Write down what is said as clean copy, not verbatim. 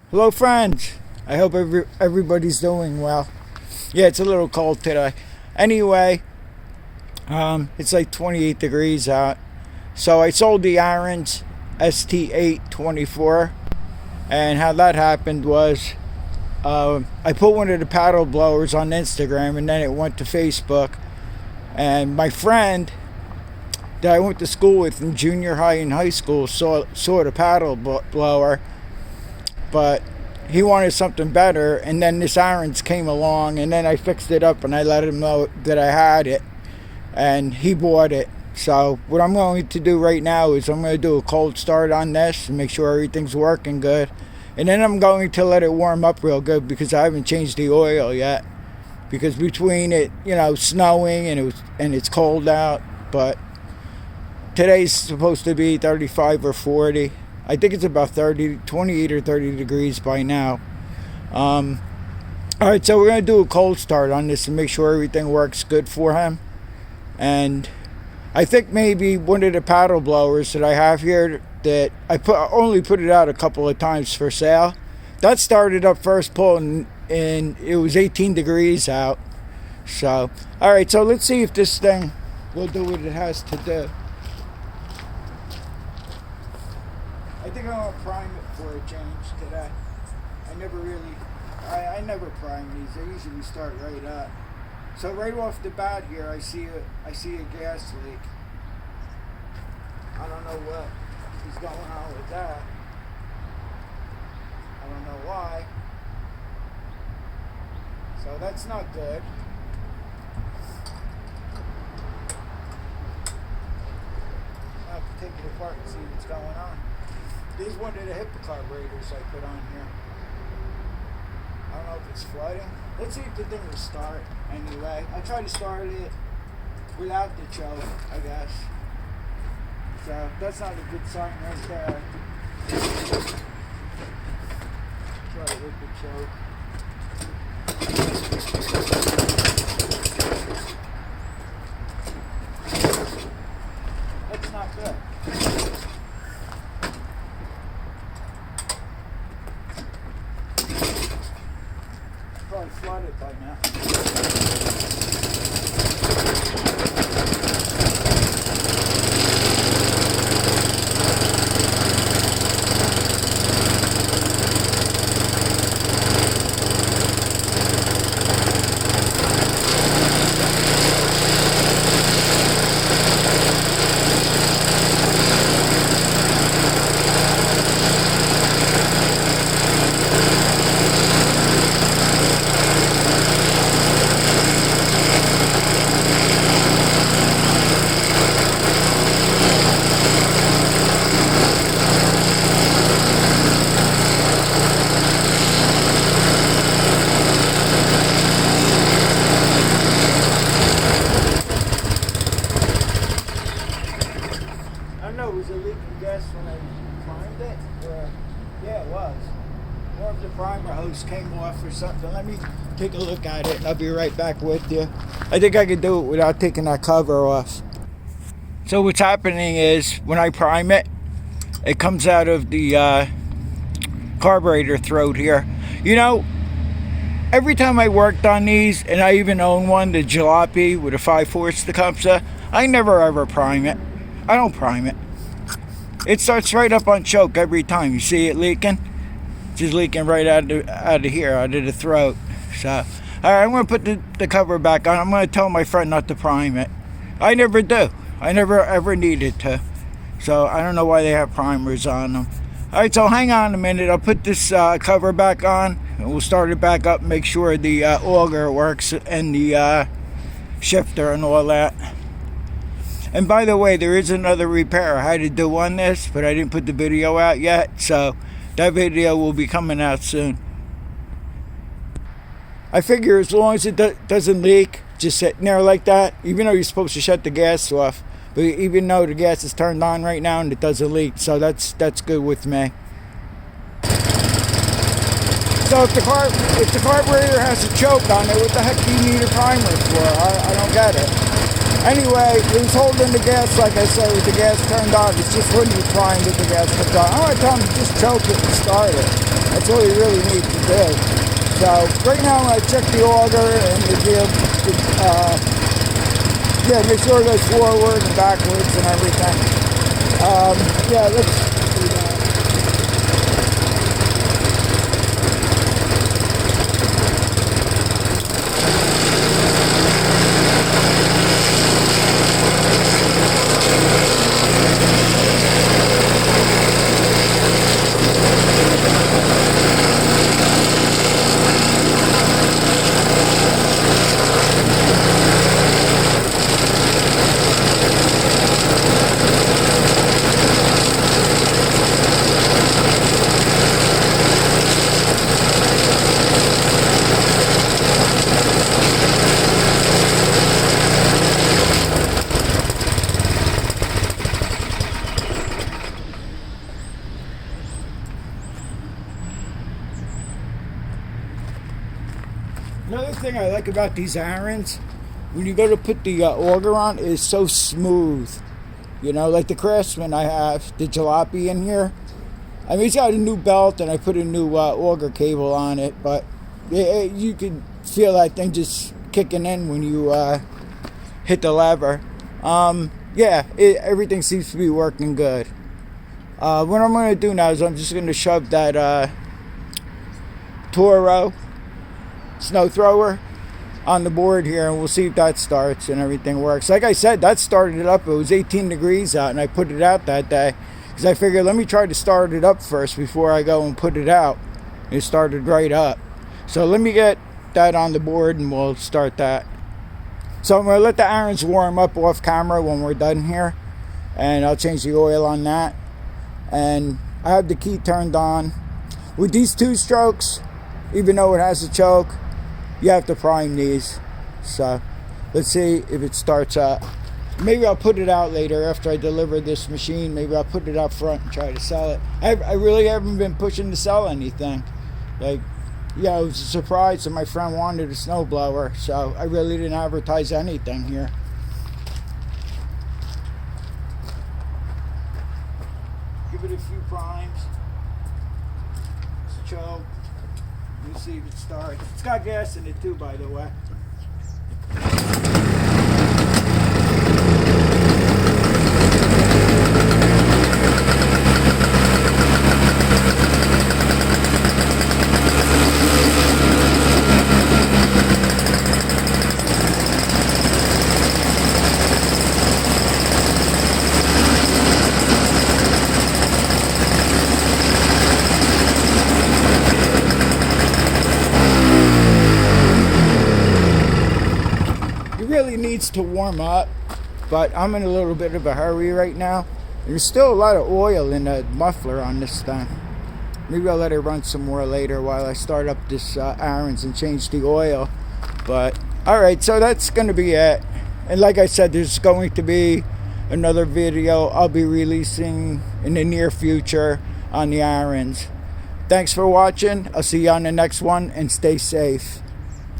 Hello friends, I hope everybody's doing well. Yeah, it's a little cold today. Anyway, it's like 28 degrees out. So I sold the Ariens ST824, and how that happened was I put one of the paddle blowers on Instagram, and then it went to Facebook. And my friend that I went to school with in junior high and high school saw the paddle blower, but he wanted something better, and then this Ariens came along, and then I fixed it up and I let him know that I had it, and he bought it. So what I'm going to do right now is I'm going to do a cold start on this and make sure everything's working good, and then I'm going to let it warm up real good because I haven't changed the oil yet, because between it, snowing and it's cold out. But today's supposed to be 35 or 40. I think it's about 28 or 30 degrees by now. Alright, so we're going to do a cold start on this and make sure everything works good for him. And I think maybe one of the paddle blowers that I have here that I only put it out a couple of times for sale, that started up first pull, and it was 18 degrees out. So, alright, so let's see if this thing will do what it has to do. I think I'm going to prime it for a change today. I never prime these. I usually start right up. So right off the bat here, I see a gas leak. I don't know what is going on with that. I don't know why. So that's not good. I'll have to take it apart and see what's going on. This is one of the HIPAA carburetors I put on here. I don't know if it's flooding. Let's see if the thing will start anyway. I tried to start it without the choke, I guess. So that's not a good sign right there. Try it with the choke. That's not good. Probably flooded by now. Was it leaking gas when I primed it? Or, yeah, it was. Or if the primer hose came off or something. Let me take a look at it and I'll be right back with you. I think I could do it without taking that cover off. So what's happening is when I prime it, it comes out of the carburetor throat here. Every time I worked on these, and I even own one, the Jalopy with a 5/4 Tecumseh, I never ever prime it. I don't prime it. It starts right up on choke every time. You see it leaking? Just leaking right out of here, out of the throat. So, all right, I'm going to put the cover back on. I'm going to tell my friend not to prime it. I never do. I never ever needed to. So I don't know why they have primers on them. All right, so hang on a minute. I'll put this cover back on, and we'll start it back up, make sure the auger works and the shifter and all that. And by the way, there is another repair I had to do on this, but I didn't put the video out yet, so that video will be coming out soon. I figure as long as it doesn't leak, just sitting there like that, even though you're supposed to shut the gas off, but even though the gas is turned on right now and it doesn't leak, so that's good with me. So if the carburetor has a choke on it, what the heck do you need a primer for? I don't get it. Anyway, it was holding the gas, like I said, with the gas turned on. It's just when you try and get the gas turned on. I want to tell him to just choke it and start it. That's all you really need to do. So right now I'm going to check the auger and yeah, make sure it goes forward and backwards and everything. Yeah, let's do that. Another thing I like about these Ariens, when you go to put the auger on, it's so smooth. You know, like the Craftsman I have, the jalopy in here. I mean, it's got a new belt and I put a new auger cable on it, but you can feel that thing just kicking in when you hit the lever. Yeah, everything seems to be working good. What I'm going to do now is I'm just going to shove that Toro snow thrower on the board here, and we'll see if that starts and everything works. Like I said, that started it up. It was 18 degrees out and I put it out that day because I figured let me try to start it up first before I go and put it out. It started right up. So let me get that on the board and we'll start that. So I'm going to let the Ariens warm up off camera when we're done here, and I'll change the oil on that. And I have the key turned on. With these 2 strokes, even though it has a choke, you have to prime these. So let's see if it starts up. Maybe I'll put it out later after I deliver this machine. Maybe I'll put it out front and try to sell it. I really haven't been pushing to sell anything. Like, yeah, it was a surprise that my friend wanted a snowblower, so I really didn't advertise anything here. Give it a few primes. It's choke. We'll see if it starts. It's got gas in it too, by the way. Really needs to warm up, but I'm in a little bit of a hurry right now. There's still a lot of oil in the muffler on this thing. Maybe I'll let it run some more later while I start up this Ariens and change the oil. But alright, so that's going to be it. And like I said, there's going to be another video I'll be releasing in the near future on the Ariens. Thanks for watching. I'll see you on the next one, and stay safe.